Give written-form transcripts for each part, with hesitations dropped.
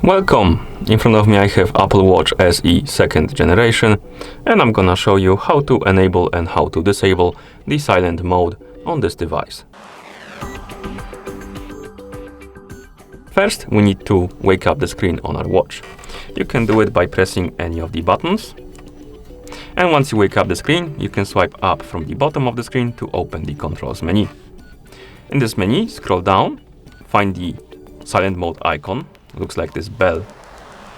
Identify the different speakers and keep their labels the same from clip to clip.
Speaker 1: Welcome! In front of me I have Apple Watch SE 2nd generation, and I'm gonna show you how to enable and how to disable the silent mode on this device. First, we need to wake up the screen on our watch. You can do it by pressing any of the buttons. And once you wake up the screen, you can swipe up from the bottom of the screen to open the controls menu. In this menu, scroll down, find the silent mode icon. Looks like this bell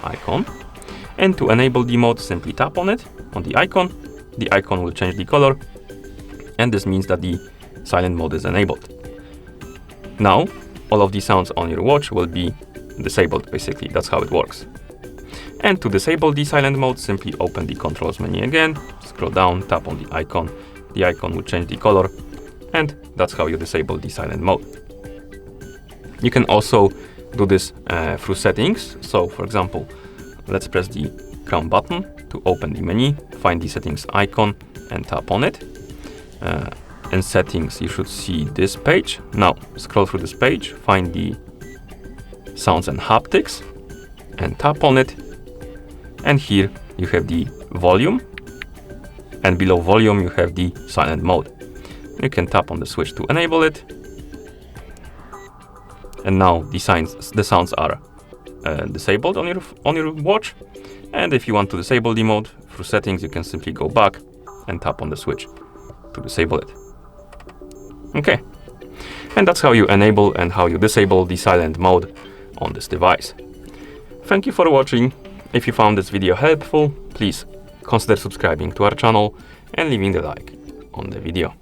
Speaker 1: icon. And to enable the mode, simply tap on it, on the icon. The icon will change the color, and this means that the silent mode is enabled. Now, all of the sounds on your watch will be disabled, basically. That's how it works. And to disable the silent mode, simply open the controls menu again, scroll down, tap on the icon. The icon will change the color, and that's how you disable the silent mode. You can also do this through settings. So for example, let's press the crown button to open the menu, find the settings icon and tap on it. In settings, you should see this page. Now scroll through this page, find the sounds and haptics and tap on it. And here you have the volume, and below volume you have the silent mode. You can tap on the switch to enable it. And now the sounds are disabled on your watch. And if you want to disable the mode through settings, you can simply go back and tap on the switch to disable it. Okay, and that's how you enable and how you disable the silent mode on this device. Thank you for watching. If you found this video helpful, please consider subscribing to our channel and leaving a like on the video.